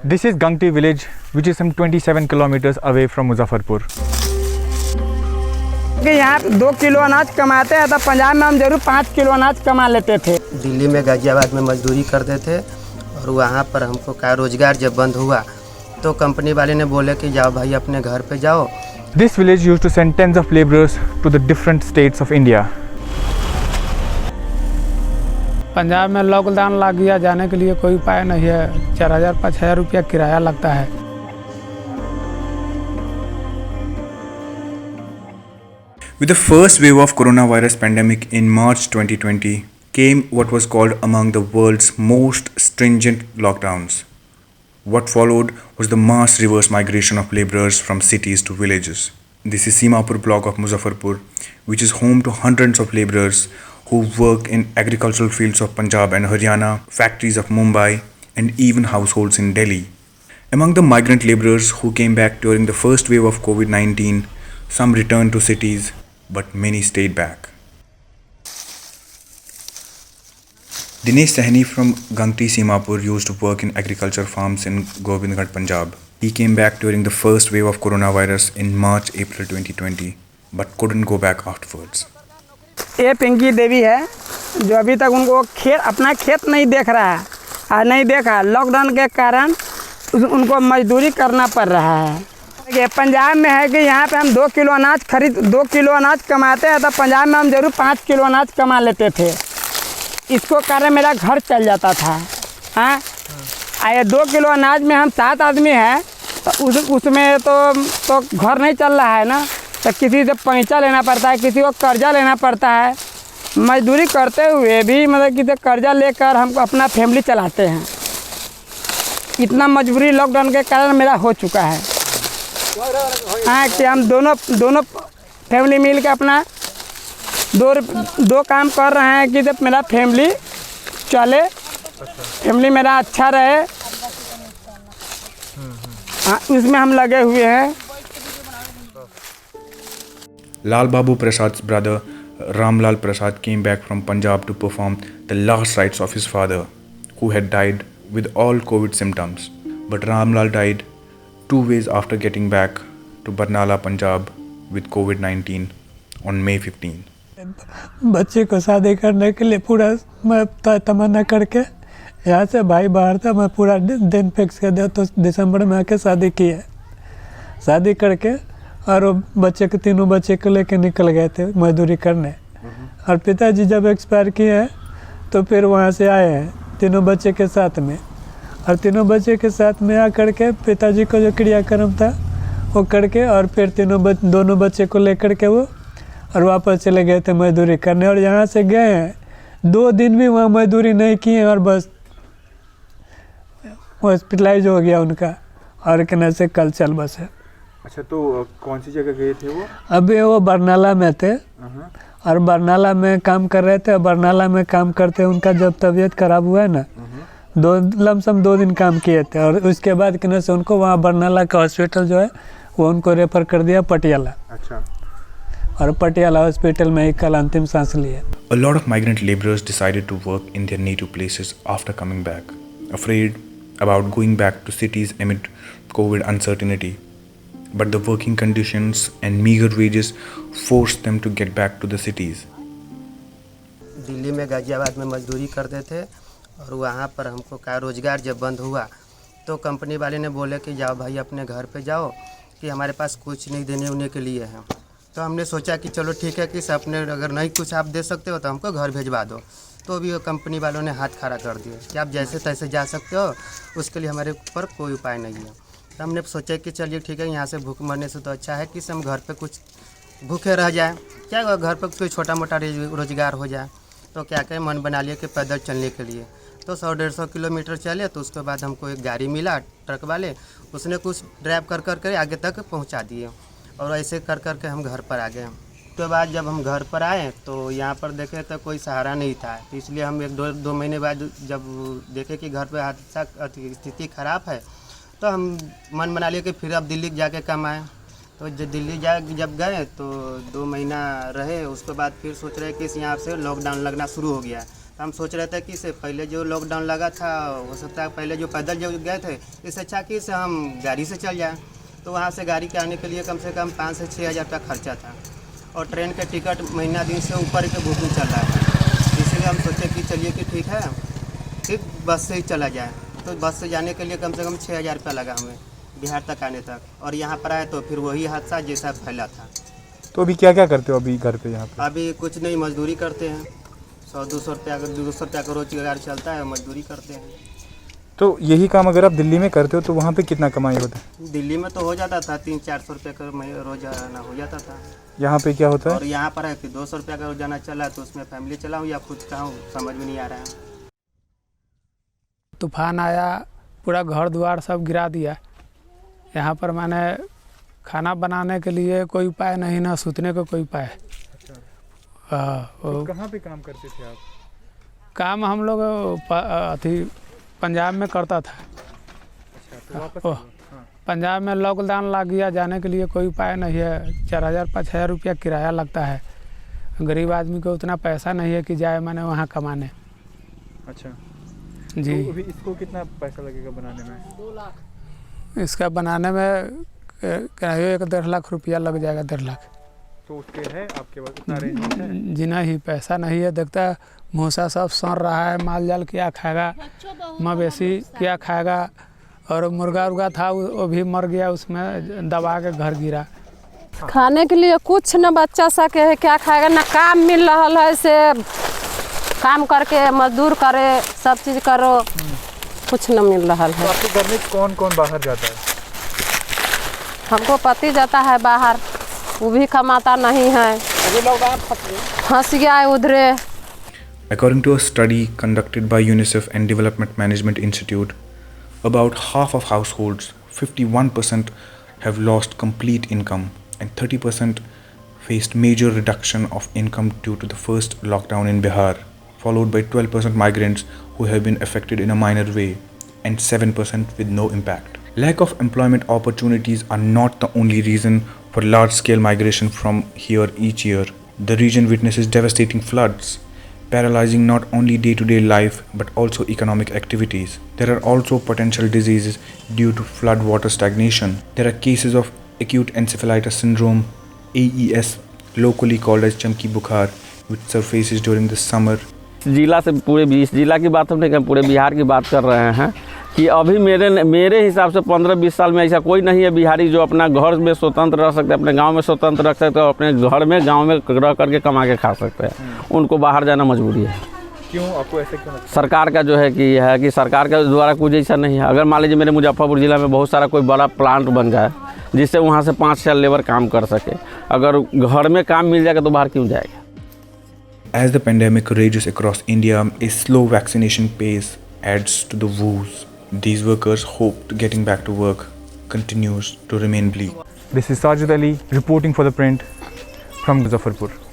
This is Gangti village, which is some 27 kilometers away from Muzaffarpur. कि यहाँ 2 kilo अनाज कमाते हैं तो पंजाब में हम जरूर 5 किलो अनाज कमा लेते थे। दिल्ली में गाजियाबाद में मजदूरी करते थे और वहाँ पर हमको का रोजगार जब बंद हुआ तो कंपनी वाले ने बोले कि जाओ भाई अपने घर पे जाओ। This village used to send tens of laborers to the different states of India. Punjab में लॉकडाउन लग गया, जाने के लिए कोई उपाय नहीं है। 4000-5000 रुपया किराया लगता है। With the first wave of coronavirus pandemic in March 2020 came what was called among the world's most stringent lockdowns. What followed was the mass reverse migration of laborers from cities to villages. This is Simapur block of Muzaffarpur, which is home to hundreds of laborers who work in agricultural fields of Punjab and Haryana, factories of Mumbai, and even households in Delhi. Among the migrant laborers who came back during the first wave of COVID-19, some returned to cities, but many stayed back. Dinesh Sahni from Gangti Simapur used to work in agriculture farms in Govindgarh, Punjab. He came back during the first wave of coronavirus in March-April 2020, but couldn't go back afterwards. ये पिंकी देवी है जो अभी तक उनको अपना खेत नहीं देख रहा है और नहीं देखा। लॉकडाउन के कारण उनको मजदूरी करना पड़ रहा है। ये पंजाब में है कि यहाँ पे हम 2 किलो अनाज कमाते हैं तो पंजाब में हम जरूर 5 किलो अनाज कमा लेते थे। इसको कारण मेरा घर चल जाता था। हाँ, ये 2 किलो अनाज में हम 7 आदमी हैं तो उसमें तो घर नहीं चल रहा है ना, तो किसी से पैसा लेना पड़ता है, किसी को कर्जा लेना पड़ता है। मजदूरी करते हुए भी मतलब किसी कर्जा लेकर हम अपना फैमिली चलाते हैं। इतना मजबूरी लॉकडाउन के कारण मेरा हो चुका है। हाँ, कि हम दोनों फैमिली मिल के अपना दो काम कर रहे हैं कि जब मेरा फैमिली चले, फैमिली मेरा अच्छा रहे। हाँ, उसमें हम लगे हुए हैं। Lal Babu Prasad's brother Ramlal Prasad came back from Punjab to perform the last rites of his father, who had died with all COVID symptoms. But Ramlal died 2 days after getting back to Barnala, Punjab with COVID-19 on May 15. बच्चे को शादी करने के लिए पूरा मैं तमन्ना करके यहाँ से भाई बाहर था, मैं पूरा दिन फिक्स कर दिया तो दिसंबर में आके शादी की है। शादी करके और वो बच्चे के तीनों बच्चे को लेके निकल गए थे मजदूरी करने। और पिताजी जब एक्सपायर किए हैं तो फिर वहाँ से आए हैं तीनों बच्चे के साथ में। और तीनों बच्चे के साथ में आ करके पिताजी को जो क्रियाक्रम था वो करके और फिर दोनों बच्चे को लेकर के वो और वापस चले गए थे मजदूरी करने। और यहाँ से गए हैं 2 दिन भी वहाँ मजदूरी नहीं किए और बस हॉस्पिटलाइज हो गया उनका और कहने से कल चल बस है। अच्छा, तो कौन सी जगह गए थे वो? अभी वो बरनाला में थे और बरनाला में काम कर रहे थे। बरनाला में काम करते उनका जब तबीयत खराब हुआ है ना, 2 दिन काम किए थे और उसके बाद कहने से उनको वहाँ बरनाला का हॉस्पिटल जो है वो उनको रेफर कर दिया पटियाला। अच्छा, और पटियाला हॉस्पिटल में ही कल अंतिम सांस लिए। A lot of migrant laborers decided to work in their native places after coming back, afraid about going back to cities amid COVID uncertainty. But the working conditions and meager wages forced them to get back to the cities. Delhi में गाजियाबाद में मजदूरी करते थे और वहाँ पर हमको का रोजगार जब बंद हुआ तो कंपनी वाले ने बोले कि जाओ भाई अपने घर पे जाओ कि हमारे पास कुछ नहीं देने उन्हें के लिए है। तो हमने सोचा कि चलो ठीक है कि अपने अगर नहीं कुछ आप दे सकते हो तो हमको घर भेजवा दो। तो भी कंपनी वालों ने हाथ खड़ा कर दिया कि आप जैसे तैसे जा सकते हो, उसके लिए हमारे ऊपर कोई उपाय नहीं है। तो हमने सोचा कि चलिए ठीक है, यहाँ से भूख मरने से तो अच्छा है कि हम घर पे कुछ भूखे रह जाए, क्या घर पे कोई छोटा मोटा रोजगार हो जाए। तो क्या कहें, मन बना लिया कि पैदल चलने के लिए। तो 100-150 किलोमीटर चले तो उसके बाद हमको एक गाड़ी मिला ट्रक वाले, उसने कुछ ड्राइव कर आगे तक पहुँचा दिए और ऐसे कर के हम घर पर आ गए। उसके बाद जब हम घर पर आए तो यहाँ पर देखे तो कोई सहारा नहीं था, तो इसलिए हम 1-2 महीने बाद जब देखे कि घर पर हादसा स्थिति ख़राब है तो हम मन बना लिए कि फिर अब दिल्ली जाके कमाएं। तो दिल्ली जब गए तो 2 महीना रहे, उसके बाद फिर सोच रहे कि यहाँ से लॉकडाउन लगना शुरू हो गया। तो हम सोच रहे थे कि इससे पहले जो लॉकडाउन लगा था, हो सकता है पहले जो पैदल जो गए थे, इससे अच्छा कि इससे हम गाड़ी से चल जाएँ। तो वहाँ से गाड़ी के आने के लिए कम से कम 5 से 6 हज़ार रुपया खर्चा था, और ट्रेन के टिकट महीना दिन से ऊपर के बुकिंग चल रहा है। इसलिए हम सोचे कि चलिए कि ठीक है, ठीक बस से ही चला जाए। तो बस से जाने के लिए कम से कम 6 हज़ार रुपया लगा हमें बिहार तक आने तक, और यहाँ पर आए तो फिर वही हादसा जैसा फैला था। तो अभी क्या क्या करते हो अभी घर पे यहाँ पे? अभी कुछ नहीं, मजदूरी करते हैं। 100-200 रुपया का रोजगार चलता है, मजदूरी करते हैं। तो यही काम अगर आप दिल्ली में करते हो तो वहाँ पे कितना कमाई होता है? दिल्ली में तो हो जाता था 300-400 रुपये का रोजाना हो जाता था। यहाँ पे क्या होता है? और यहाँ पर है कि 200 रुपया का रोजाना चला, तो उसमें फैमिली चलाऊँ या खुद का हूँ, समझ में नहीं आ रहा है। तूफान आया, पूरा घर द्वार सब गिरा दिया। यहाँ पर मैंने खाना बनाने के लिए कोई उपाय नहीं, ना सूतने का कोई उपाय। तो कहाँ पे काम करते थे आप? काम हम लोग अथी पंजाब में करता था। तो वापस पंजाब में लॉकडाउन लग गया, जाने के लिए कोई उपाय नहीं है। 4,000-5,000 रुपया किराया लगता है। गरीब आदमी को उतना पैसा नहीं है कि जाए मैंने वहाँ कमाने। अच्छा जी। तो अभी इसको कितना पैसा लगेगा बनाने में? 2 लाख इसका बनाने में करीब 1-1.5 लाख रुपया लग जाएगा। 1.5 लाख तो उसके है आपके पास उतना अरेंजमेंट है? जी नहीं, पैसा नहीं है। देखता भूसा सब सड़ रहा है, माल जाल क्या खाएगा, मवेशी क्या खाएगा, और मुर्गा उर्गा था वो भी मर गया, उसमें दबा के घर गिरा। खाने के लिए कुछ न बच्चा सके है, क्या खाएगा, ना काम मिल रहा है। से काम करके मजदूर करे, सब चीज़ करो, कुछ न मिल रहा तो है। आपके घर में कौन कौन बाहर जाता है? हमको पति जाता है बाहर, वो भी कमाता नहीं है, फंस गया है उधरे। According to a study conducted by UNICEF and Development Management Institute, about half of households, 51%, have lost complete income and 30% faced major reduction of income due to the first lockdown in Bihar, followed by 12% migrants who have been affected in a minor way and 7% with no impact. Lack of employment opportunities are not the only reason for large-scale migration from here each year. The region witnesses devastating floods, paralyzing not only day-to-day life but also economic activities. There are also potential diseases due to flood water stagnation. There are cases of acute encephalitis syndrome, AES, locally called as chamki bukhar, which surfaces during the summer. जिला से पूरे इस जिला की बात हम नहीं कर, पूरे बिहार की बात कर रहे हैं कि अभी मेरे हिसाब से 15-20 साल में ऐसा कोई नहीं है बिहारी जो अपना घर में स्वतंत्र रह सकते, अपने गांव में स्वतंत्र रह सकते और अपने घर में गांव में रह करके कमा के खा सकते हैं। उनको बाहर जाना मजबूरी है। क्यों आपको ऐसे क्यों लगता है? सरकार का जो है कि सरकार के द्वारा कुछ ऐसा नहीं है। अगर मान लीजिए मेरे मुजफ्फरपुर ज़िला में बहुत सारा कोई बड़ा प्लांट बन जाए जिससे वहाँ से 5-6 लेबर काम कर सके, अगर घर में काम मिल जाएगा तो बाहर क्यों जाएगा? As the pandemic rages across India, a slow vaccination pace adds to the woes. These workers' hope getting back to work continues to remain bleak. This is Sajid Ali reporting for The Print from Muzaffarpur.